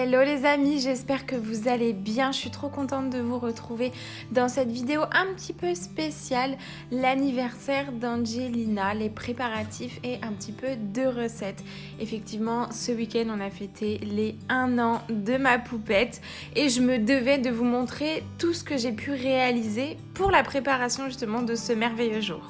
Hello les amis, j'espère que vous allez bien. Je suis trop contente de vous retrouver dans cette vidéo un petit peu spéciale, l'anniversaire d'Angelina, les préparatifs et un petit peu de recettes. Effectivement, ce week-end on a fêté les 1 an de ma poupette et je me devais de vous montrer tout ce que j'ai pu réaliser pour la préparation justement de ce merveilleux jour.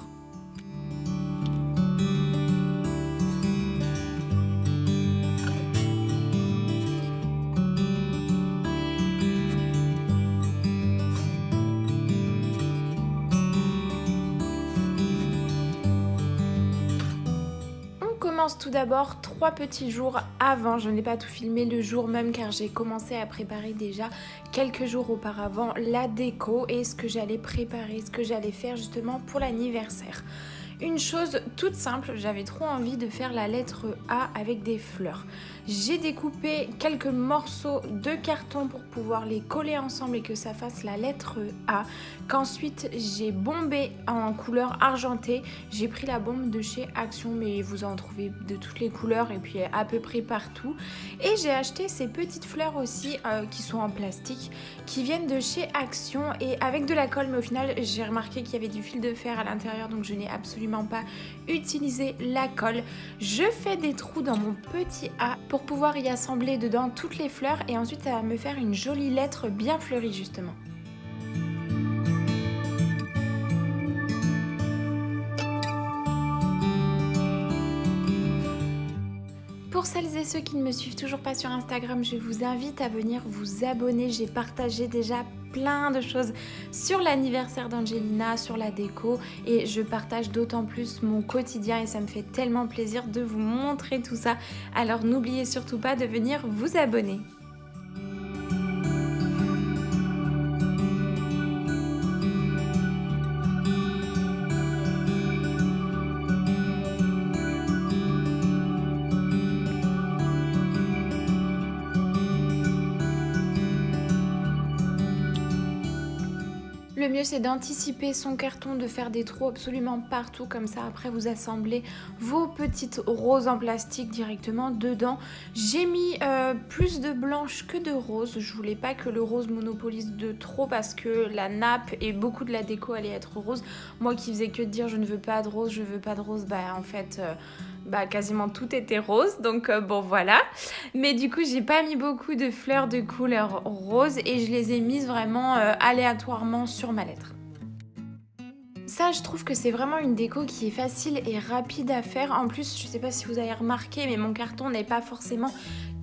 Tout d'abord 3 petits jours avant, je n'ai pas tout filmé le jour même car j'ai commencé à préparer déjà quelques jours auparavant la déco et ce que j'allais préparer, ce que j'allais faire justement pour l'anniversaire. Une chose toute simple, j'avais trop envie de faire la lettre A avec des fleurs. J'ai découpé quelques morceaux de carton pour pouvoir les coller ensemble et que ça fasse la lettre A. Qu'ensuite j'ai bombé en couleur argentée. J'ai pris la bombe de chez Action, mais vous en trouvez de toutes les couleurs et puis à peu près partout. Et j'ai acheté ces petites fleurs aussi qui sont en plastique, qui viennent de chez Action et avec de la colle, mais au final j'ai remarqué qu'il y avait du fil de fer à l'intérieur, donc je n'ai absolument pas utiliser la colle. Je fais des trous dans mon petit A pour pouvoir y assembler dedans toutes les fleurs et ensuite ça va me faire une jolie lettre bien fleurie justement. Pour celles et ceux qui ne me suivent toujours pas sur Instagram, je vous invite à venir vous abonner. J'ai partagé déjà plein de choses sur l'anniversaire d'Angelina, sur la déco et je partage d'autant plus mon quotidien et ça me fait tellement plaisir de vous montrer tout ça. Alors n'oubliez surtout pas de venir vous abonner. Le mieux c'est d'anticiper son carton, de faire des trous absolument partout, comme ça après vous assemblez vos petites roses en plastique directement dedans. J'ai mis plus de blanche que de rose, je voulais pas que le rose monopolise de trop parce que la nappe et beaucoup de la déco allait être rose. Moi qui faisais que de dire je ne veux pas de rose, je veux pas de rose, bah en fait... quasiment tout était rose, donc bon voilà. Mais du coup j'ai pas mis beaucoup de fleurs de couleur rose et je les ai mises vraiment aléatoirement sur ma lettre. Ça, je trouve que c'est vraiment une déco qui est facile et rapide à faire. En plus, je sais pas si vous avez remarqué, mais mon carton n'est pas forcément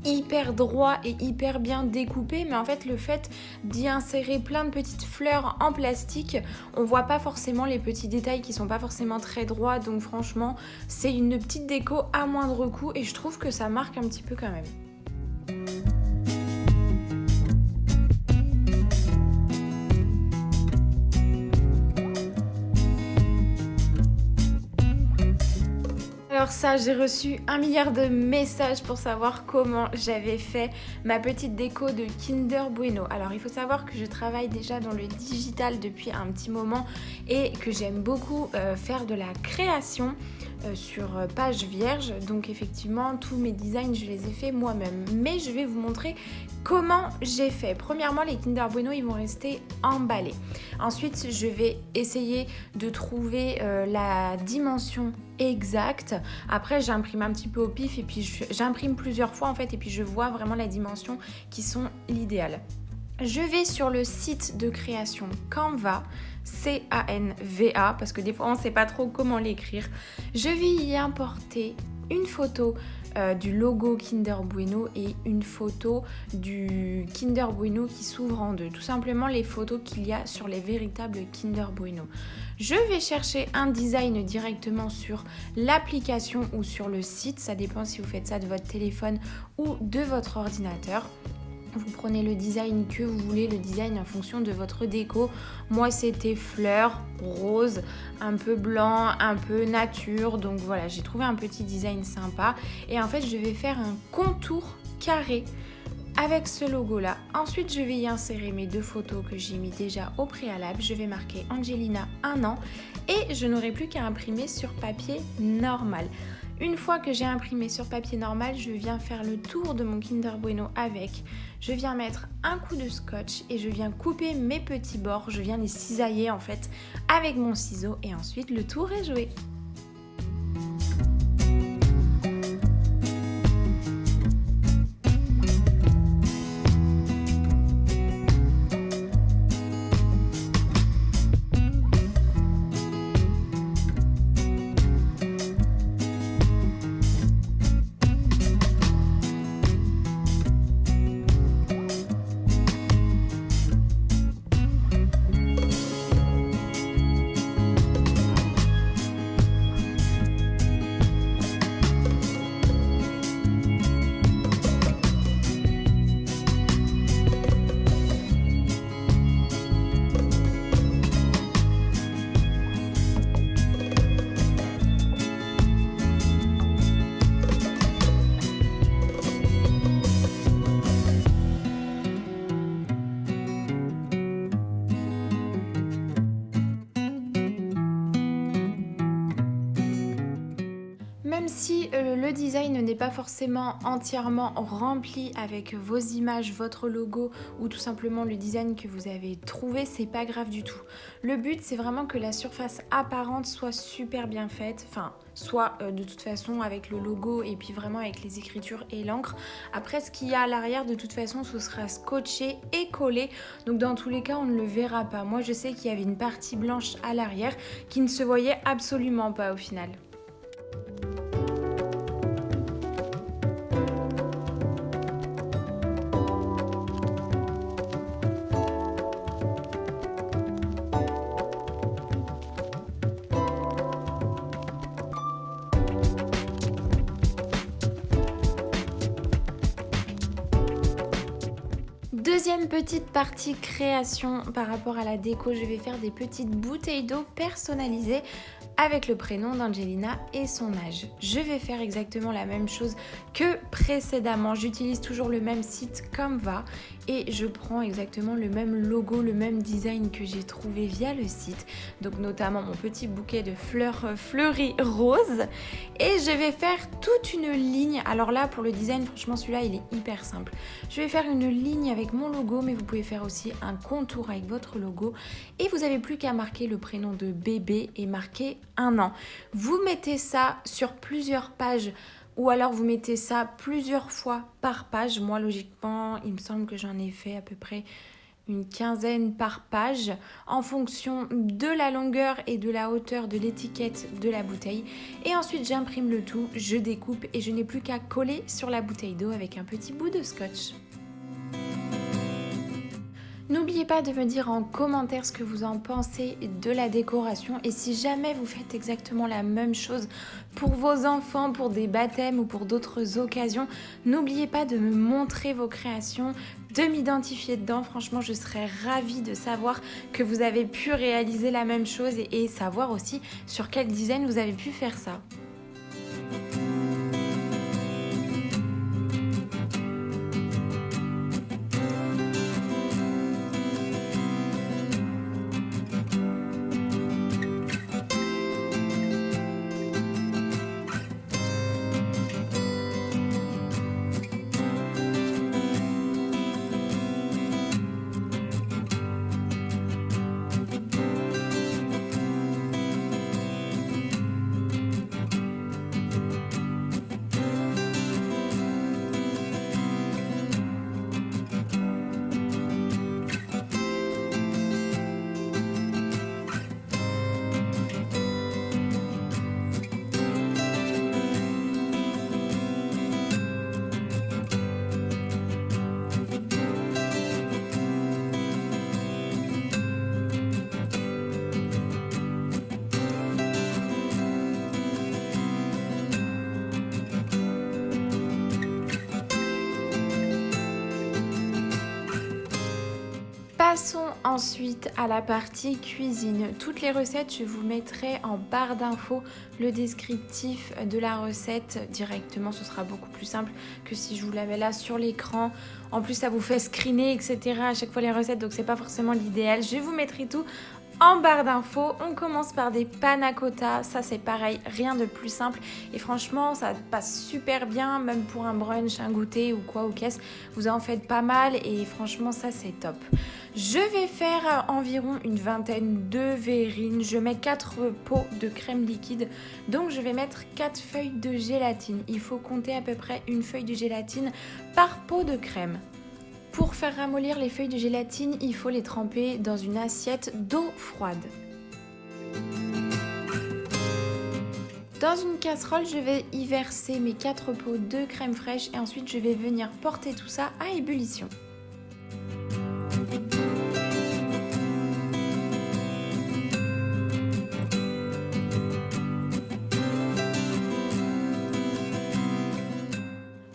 hyper droit et hyper bien découpé, mais en fait le fait d'y insérer plein de petites fleurs en plastique, on voit pas forcément les petits détails qui sont pas forcément très droits, donc franchement c'est une petite déco à moindre coût et je trouve que ça marque un petit peu quand même. Alors ça, j'ai reçu 1 milliard de messages pour savoir comment j'avais fait ma petite déco de Kinder Bueno. Alors il faut savoir que je travaille déjà dans le digital depuis un petit moment et que j'aime beaucoup faire de la création sur page vierge. Donc effectivement, tous mes designs, je les ai fait moi-même. Mais je vais vous montrer comment j'ai fait. Premièrement, les Kinder Bueno, ils vont rester emballés. Ensuite, je vais essayer de trouver la dimension exacte. Après, j'imprime un petit peu au pif et puis j'imprime plusieurs fois en fait et puis je vois vraiment la dimension qui sont l'idéal. Je vais sur le site de création Canva, C-A-N-V-A, parce que des fois on ne sait pas trop comment l'écrire. Je vais y importer une photo du logo Kinder Bueno et une photo du Kinder Bueno qui s'ouvre en deux. Tout simplement les photos qu'il y a sur les véritables Kinder Bueno. Je vais chercher un design directement sur l'application ou sur le site. Ça dépend si vous faites ça de votre téléphone ou de votre ordinateur. Vous prenez le design que vous voulez, le design en fonction de votre déco. Moi, c'était fleurs, rose, un peu blanc, un peu nature. Donc voilà, j'ai trouvé un petit design sympa. Et en fait, je vais faire un contour carré avec ce logo là. Ensuite je vais y insérer mes 2 photos que j'ai mis déjà au préalable. Je vais marquer Angelina 1 an et je n'aurai plus qu'à imprimer sur papier normal. Une fois que j'ai imprimé sur papier normal, je viens faire le tour de mon Kinder Bueno avec. Je viens mettre un coup de scotch et je viens couper mes petits bords. Je viens les cisailler en fait avec mon ciseau et ensuite le tour est joué. Même si le design n'est pas forcément entièrement rempli avec vos images, votre logo ou tout simplement le design que vous avez trouvé, c'est pas grave du tout. Le but c'est vraiment que la surface apparente soit super bien faite, enfin soit de toute façon avec le logo et puis vraiment avec les écritures et l'encre. Après ce qu'il y a à l'arrière de toute façon ce sera scotché et collé, donc dans tous les cas on ne le verra pas. Moi je sais qu'il y avait une partie blanche à l'arrière qui ne se voyait absolument pas au final. Deuxième petite partie création par rapport à la déco, je vais faire des petites bouteilles d'eau personnalisées avec le prénom d'Angelina et son âge. Je vais faire exactement la même chose que précédemment. J'utilise toujours le même site Canva et je prends exactement le même logo, le même design que j'ai trouvé via le site. Donc notamment mon petit bouquet de fleurs fleuries roses. Et je vais faire toute une ligne. Alors là pour le design, franchement celui-là il est hyper simple. Je vais faire une ligne avec mon logo, mais vous pouvez faire aussi un contour avec votre logo. Et vous n'avez plus qu'à marquer le prénom de bébé et marquer 1 an. Vous mettez ça sur plusieurs pages ou alors vous mettez ça plusieurs fois par page. Moi logiquement il me semble que j'en ai fait à peu près une quinzaine par page en fonction de la longueur et de la hauteur de l'étiquette de la bouteille. Et ensuite j'imprime le tout, je découpe et je n'ai plus qu'à coller sur la bouteille d'eau avec un petit bout de scotch. N'oubliez pas de me dire en commentaire ce que vous en pensez de la décoration et si jamais vous faites exactement la même chose pour vos enfants, pour des baptêmes ou pour d'autres occasions, n'oubliez pas de me montrer vos créations, de m'identifier dedans. Franchement, je serais ravie de savoir que vous avez pu réaliser la même chose et savoir aussi sur quel design vous avez pu faire ça. ensuite à la partie cuisine. Toutes les recettes, je vous mettrai en barre d'infos le descriptif de la recette directement. Ce sera beaucoup plus simple que si je vous la mets là sur l'écran. En plus, ça vous fait screener, etc. à chaque fois les recettes, donc c'est pas forcément l'idéal. Je vous mettrai tout en barre d'infos. On commence par des panna cotta, ça c'est pareil, rien de plus simple et franchement ça passe super bien, même pour un brunch, un goûter ou quoi, ou qu'est-ce, vous en faites pas mal et franchement ça c'est top. Je vais faire environ une vingtaine de verrines, je mets 4 pots de crème liquide, donc je vais mettre 4 feuilles de gélatine, il faut compter à peu près une feuille de gélatine par pot de crème. Pour faire ramollir les feuilles de gélatine, il faut les tremper dans une assiette d'eau froide. Dans une casserole, je vais y verser mes 4 pots de crème fraîche et ensuite je vais venir porter tout ça à ébullition.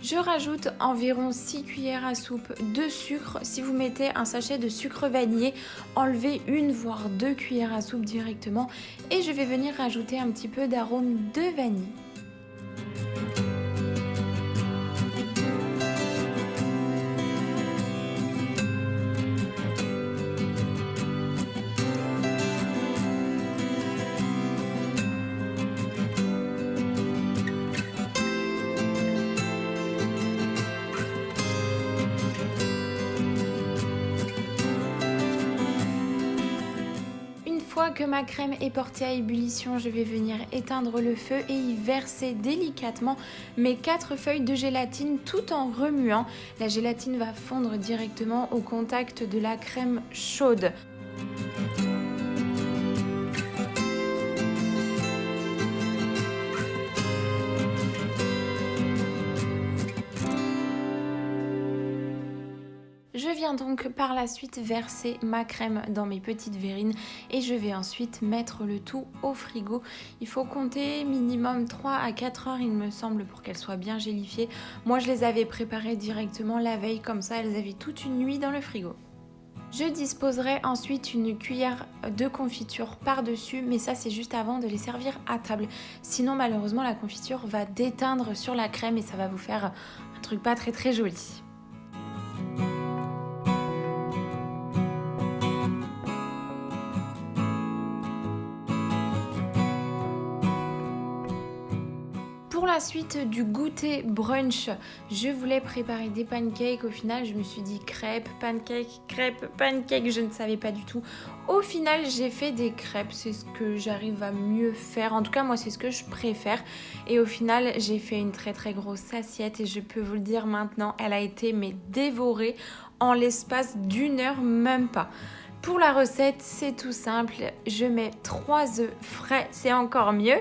Je rajoute environ 6 cuillères à soupe de sucre. Si vous mettez un sachet de sucre vanillé, enlevez 1 voire 2 cuillères à soupe directement. Et je vais venir rajouter un petit peu d'arôme de vanille. Une fois que ma crème est portée à ébullition, je vais venir éteindre le feu et y verser délicatement mes 4 feuilles de gélatine tout en remuant. La gélatine va fondre directement au contact de la crème chaude. Je viens donc par la suite verser ma crème dans mes petites verrines et je vais ensuite mettre le tout au frigo. Il faut compter minimum 3 à 4 heures il me semble pour qu'elles soient bien gélifiées. Moi je les avais préparées directement la veille, comme ça elles avaient toute une nuit dans le frigo. Je disposerai ensuite une cuillère de confiture par-dessus, mais ça c'est juste avant de les servir à table. Sinon malheureusement la confiture va déteindre sur la crème et ça va vous faire un truc pas très joli. Pour la suite du goûter brunch, je voulais préparer des pancakes. Au final, je me suis dit crêpes, pancakes, je ne savais pas du tout. Au final, j'ai fait des crêpes, c'est ce que j'arrive à mieux faire. En tout cas, moi, c'est ce que je préfère. Et au final, j'ai fait une très grosse assiette et je peux vous le dire maintenant, elle a été dévorée en l'espace d'1 heure, même pas. Pour la recette, c'est tout simple. Je mets 3 œufs frais, c'est encore mieux.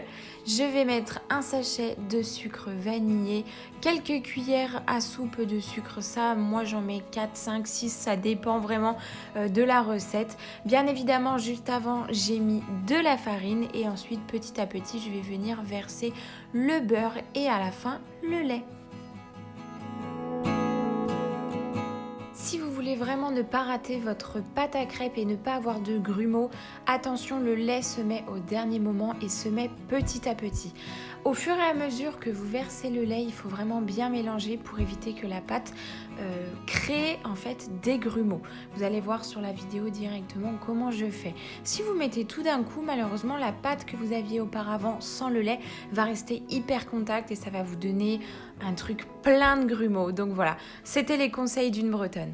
Je vais mettre un sachet de sucre vanillé, quelques cuillères à soupe de sucre. Ça, moi, j'en mets 4, 5, 6, ça dépend vraiment de la recette. Bien évidemment, juste avant, j'ai mis de la farine et ensuite, petit à petit, je vais venir verser le beurre et à la fin, le lait. Si vous voulez vraiment ne pas rater votre pâte à crêpes et ne pas avoir de grumeaux, attention, le lait se met au dernier moment et se met petit à petit. Au fur et à mesure que vous versez le lait, il faut vraiment bien mélanger pour éviter que la pâte crée en fait des grumeaux. Vous allez voir sur la vidéo directement comment je fais. Si vous mettez tout d'un coup, malheureusement, la pâte que vous aviez auparavant sans le lait va rester hyper compacte et ça va vous donner un truc plein de grumeaux. Donc voilà, c'était les conseils d'une Bretonne.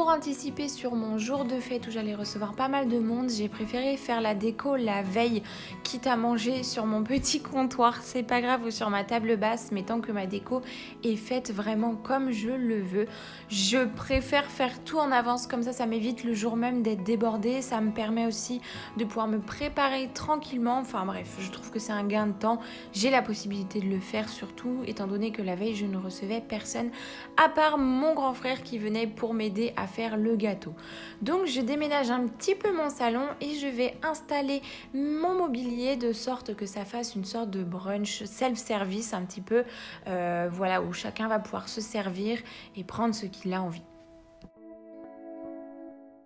Pour anticiper sur mon jour de fête où j'allais recevoir pas mal de monde, j'ai préféré faire la déco la veille, quitte à manger sur mon petit comptoir, c'est pas grave, ou sur ma table basse, mais tant que ma déco est faite vraiment comme je le veux. Je préfère faire tout en avance, comme ça m'évite le jour même d'être débordée, ça me permet aussi de pouvoir me préparer tranquillement, enfin bref, je trouve que c'est un gain de temps, j'ai la possibilité de le faire surtout, étant donné que la veille je ne recevais personne, à part mon grand frère qui venait pour m'aider à faire le gâteau. Donc je déménage un petit peu mon salon et je vais installer mon mobilier de sorte que ça fasse une sorte de brunch self-service un petit peu, voilà, où chacun va pouvoir se servir et prendre ce qu'il a envie.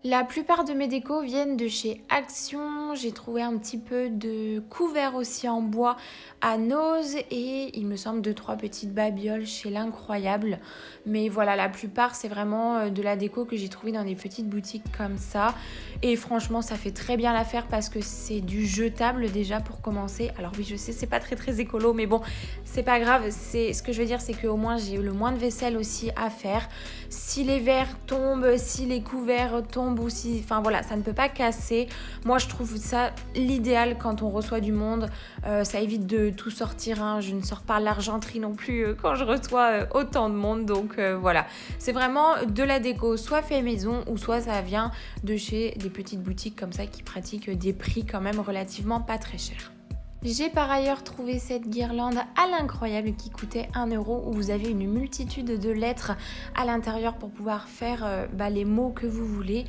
La plupart de mes décos viennent de chez Action. J'ai trouvé un petit peu de couverts aussi en bois à Nose et il me semble 2-3 petites babioles chez l'Incroyable. Mais voilà, la plupart c'est vraiment de la déco que j'ai trouvé dans des petites boutiques comme ça. Et franchement, ça fait très bien l'affaire parce que c'est du jetable déjà pour commencer. Alors oui, je sais, c'est pas très écolo, mais bon, c'est pas grave. Ce que je veux dire, c'est qu'au moins j'ai le moins de vaisselle aussi à faire. Si les verres tombent, si les couverts tombent, ou si, enfin voilà, ça ne peut pas casser. Moi je trouve ça l'idéal quand on reçoit du monde, ça évite de tout sortir, hein. Je ne sors pas l'argenterie non plus quand je reçois autant de monde, donc voilà, c'est vraiment de la déco soit fait maison ou soit ça vient de chez des petites boutiques comme ça qui pratiquent des prix quand même relativement pas très chers. J'ai par ailleurs trouvé cette guirlande à l'Incroyable qui coûtait 1 € où vous avez une multitude de lettres à l'intérieur pour pouvoir faire les mots que vous voulez.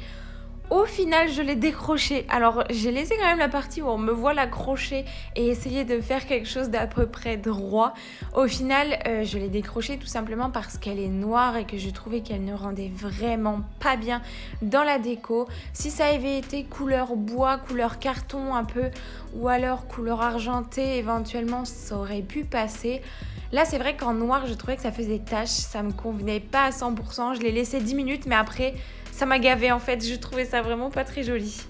Au final, je l'ai décroché. Alors, j'ai laissé quand même la partie où on me voit l'accrocher et essayer de faire quelque chose d'à peu près droit. Au final, je l'ai décroché tout simplement parce qu'elle est noire et que je trouvais qu'elle ne rendait vraiment pas bien dans la déco. Si ça avait été couleur bois, couleur carton un peu, ou alors couleur argentée, éventuellement, ça aurait pu passer. Là, c'est vrai qu'en noir, je trouvais que ça faisait tache, ça me convenait pas à 100%. Je l'ai laissé 10 minutes, mais après, ça m'a gavé en fait. Je trouvais ça vraiment pas très joli.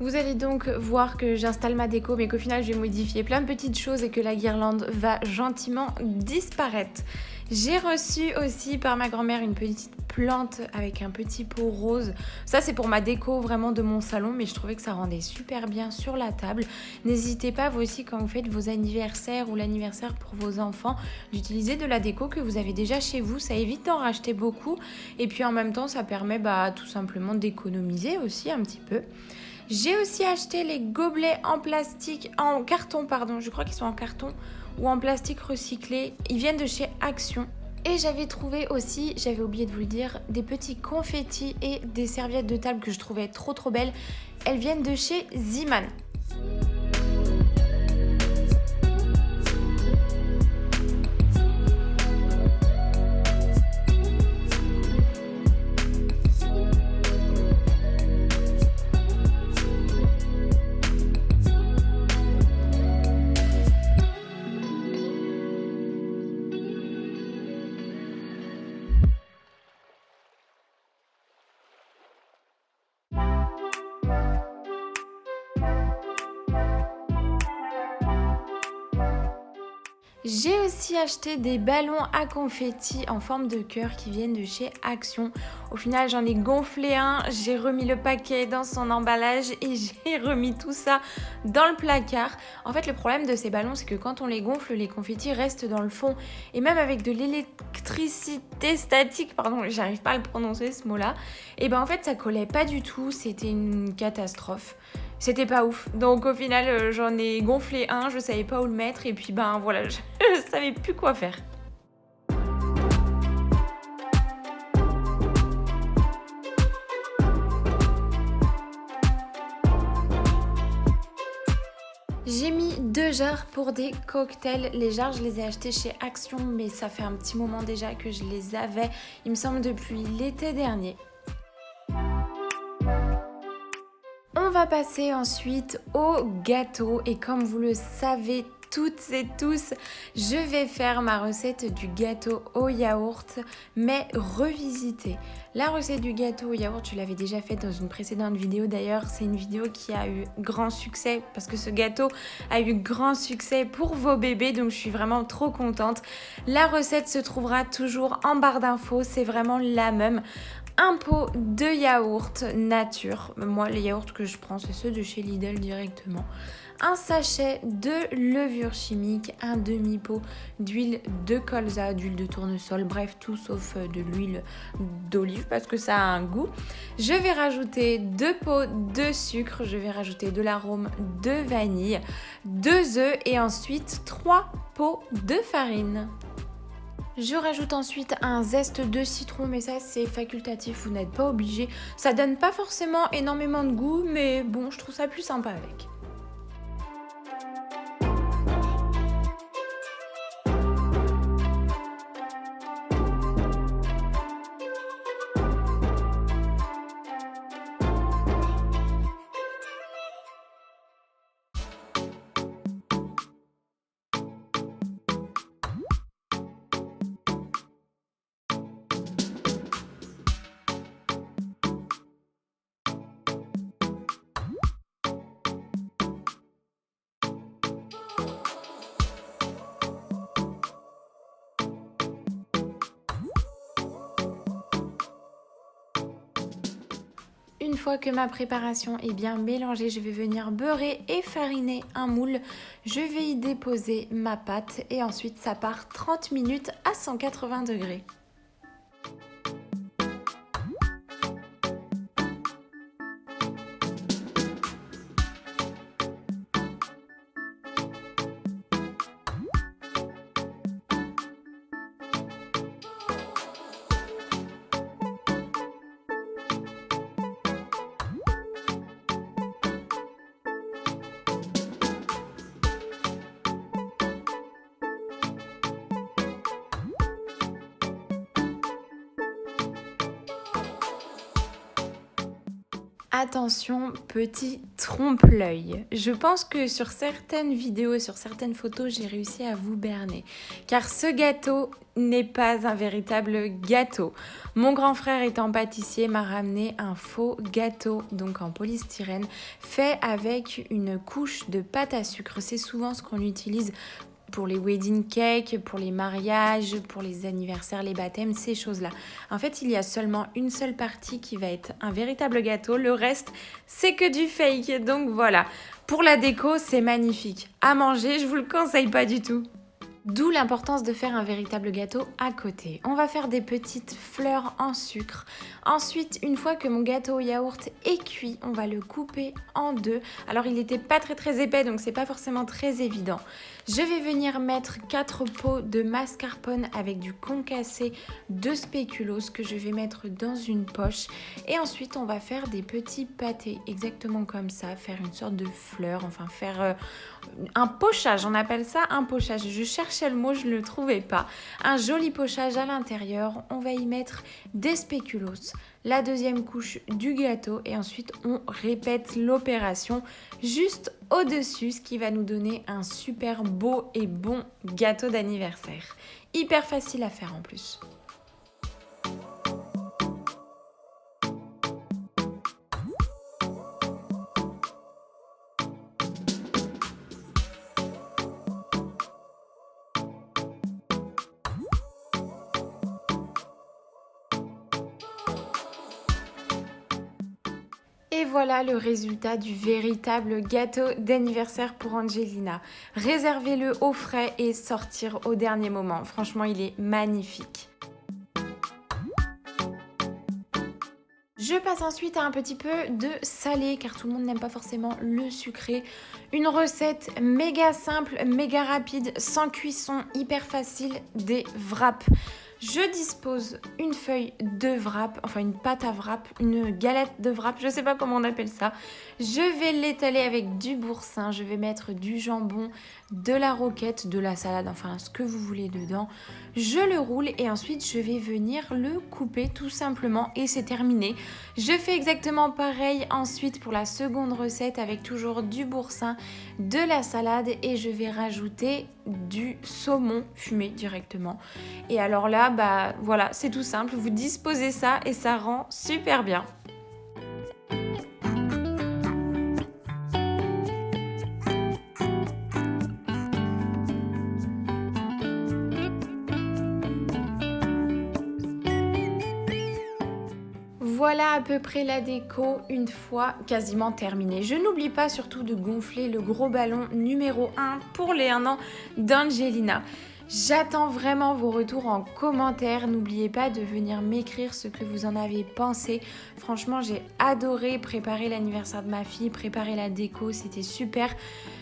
Vous allez donc voir que j'installe ma déco, mais qu'au final, je vais modifier plein de petites choses et que la guirlande va gentiment disparaître. J'ai reçu aussi par ma grand-mère une petite plante avec un petit pot rose. Ça, c'est pour ma déco vraiment de mon salon, mais je trouvais que ça rendait super bien sur la table. N'hésitez pas, vous aussi, quand vous faites vos anniversaires ou l'anniversaire pour vos enfants, d'utiliser de la déco que vous avez déjà chez vous. Ça évite d'en racheter beaucoup. Et puis en même temps, ça permet tout simplement d'économiser aussi un petit peu. J'ai aussi acheté les gobelets en plastique, en carton, pardon. Je crois qu'ils sont en carton ou en plastique recyclé. Ils viennent de chez Action. Et j'avais trouvé aussi, j'avais oublié de vous le dire, des petits confettis et des serviettes de table que je trouvais trop belles. Elles viennent de chez Ziman. J'ai aussi acheté des ballons à confetti en forme de cœur qui viennent de chez Action. Au final, j'en ai gonflé un, j'ai remis le paquet dans son emballage et j'ai remis tout ça dans le placard. En fait, le problème de ces ballons, c'est que quand on les gonfle, les confettis restent dans le fond. Et même avec de l'électricité statique, pardon, j'arrive pas à le prononcer ce mot-là, et ben en fait, ça collait pas du tout, c'était une catastrophe. C'était pas ouf. Donc au final, j'en ai gonflé un, je savais pas où le mettre et puis voilà, je savais plus quoi faire. J'ai mis 2 jarres pour des cocktails. Les jarres, je les ai achetées chez Action, mais ça fait un petit moment déjà que je les avais, il me semble depuis l'été dernier. On va passer ensuite au gâteau et comme vous le savez toutes et tous, je vais faire ma recette du gâteau au yaourt, mais revisitée. La recette du gâteau au yaourt, je l'avais déjà faite dans une précédente vidéo. D'ailleurs, c'est une vidéo qui a eu grand succès parce que ce gâteau a eu grand succès pour vos bébés, donc je suis vraiment trop contente. La recette se trouvera toujours en barre d'infos, c'est vraiment la même. un pot de yaourt nature. Moi, les yaourts que je prends, c'est ceux de chez Lidl directement. Un sachet de levure chimique, un demi-pot d'huile de colza, d'huile de tournesol, bref, tout sauf de l'huile d'olive parce que ça a un goût. Je vais rajouter 2 pots de sucre, je vais rajouter de l'arôme de vanille, 2 œufs et ensuite 3 pots de farine. Je rajoute ensuite un zeste de citron, mais ça c'est facultatif, vous n'êtes pas obligé. Ça donne pas forcément énormément de goût, mais bon, je trouve ça plus sympa avec. Une fois que ma préparation est bien mélangée, je vais venir beurrer et fariner un moule. Je vais y déposer ma pâte et ensuite ça part 30 minutes à 180 degrés. Attention, petit trompe-l'œil. Je pense que sur certaines vidéos, sur certaines photos, j'ai réussi à vous berner. Car ce gâteau n'est pas un véritable gâteau. Mon grand frère étant pâtissier m'a ramené un faux gâteau, donc en polystyrène, fait avec une couche de pâte à sucre. C'est souvent ce qu'on utilise pour les wedding cakes, pour les mariages, pour les anniversaires, les baptêmes, ces choses-là. En fait, il y a seulement une seule partie qui va être un véritable gâteau. Le reste, c'est que du fake. Donc voilà. Pour la déco, c'est magnifique. À manger, je vous le conseille pas du tout. D'où l'importance de faire un véritable gâteau à côté. On va faire des petites fleurs en sucre. Ensuite, une fois que mon gâteau au yaourt est cuit, on va le couper en deux. Alors, il n'était pas très épais, donc c'est pas forcément très évident. Je vais venir mettre 4 pots de mascarpone avec du concassé de spéculoos que je vais mettre dans une poche. Et ensuite, on va faire des petits pâtés, exactement comme ça, faire une sorte de fleur, enfin faire un pochage, on appelle ça un pochage. Je cherchais le mot, je ne le trouvais pas. Un joli pochage à l'intérieur, on va y mettre des spéculoos, la deuxième couche du gâteau et ensuite on répète l'opération juste au-dessus, ce qui va nous donner un super beau et bon gâteau d'anniversaire. Hyper facile à faire en plus. Et voilà le résultat du véritable gâteau d'anniversaire pour Angelina. Réservez-le au frais et sortir au dernier moment. Franchement, il est magnifique. Je passe ensuite à un petit peu de salé car tout le monde n'aime pas forcément le sucré. Une recette méga simple, méga rapide, sans cuisson, hyper facile, des wraps. Je dispose une feuille de wrap, enfin une pâte à wrap, une galette de wrap, je ne sais pas comment on appelle ça. Je vais l'étaler avec du boursin, je vais mettre du jambon, de la roquette, de la salade, enfin ce que vous voulez dedans. Je le roule et ensuite je vais venir le couper tout simplement et c'est terminé. Je fais exactement pareil ensuite pour la seconde recette avec toujours du boursin, de la salade et je vais rajouter du saumon fumé directement. Et alors là, bah voilà, c'est tout simple, vous disposez ça et ça rend super bien. Voilà à peu près la déco une fois quasiment terminée. Je n'oublie pas surtout de gonfler le gros ballon numéro 1 pour les 1 an d'Angelina. J'attends vraiment vos retours en commentaire. N'oubliez pas de venir m'écrire ce que vous en avez pensé. Franchement, j'ai adoré préparer l'anniversaire de ma fille, préparer la déco, c'était super.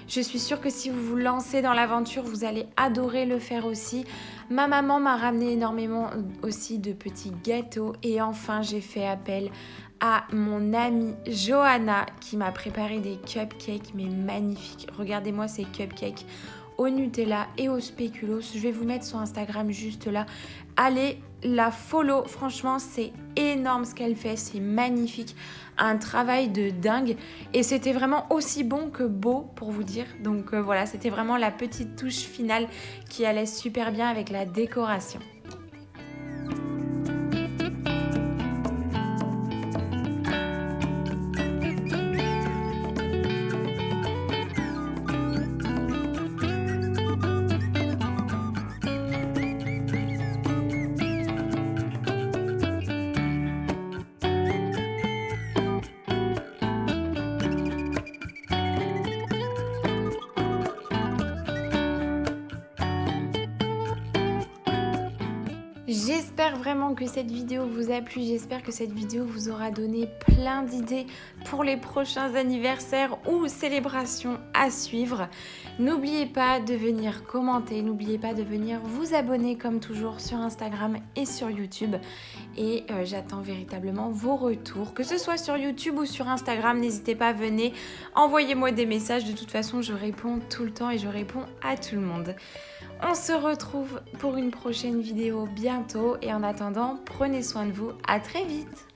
Je suis sûre que si vous vous lancez dans l'aventure, vous allez adorer le faire aussi. Ma maman m'a ramené énormément aussi de petits gâteaux. Et enfin, j'ai fait appel à mon amie Johanna qui m'a préparé des cupcakes, mais magnifiques. Regardez-moi ces cupcakes au Nutella et au spéculoos. Je vais vous mettre son Instagram juste là. Allez la follow, franchement c'est énorme ce qu'elle fait, c'est magnifique, un travail de dingue et c'était vraiment aussi bon que beau pour vous dire. Donc voilà, c'était vraiment la petite touche finale qui allait super bien avec la décoration. J'espère vraiment que cette vidéo vous a plu, j'espère que cette vidéo vous aura donné plein d'idées pour les prochains anniversaires ou célébrations à suivre. N'oubliez pas de venir commenter, n'oubliez pas de venir vous abonner comme toujours sur Instagram et sur YouTube. Et j'attends véritablement vos retours, que ce soit sur YouTube ou sur Instagram, n'hésitez pas, venez, envoyez-moi des messages, de toute façon je réponds tout le temps et je réponds à tout le monde. On se retrouve pour une prochaine vidéo bientôt et en attendant, prenez soin de vous, à très vite!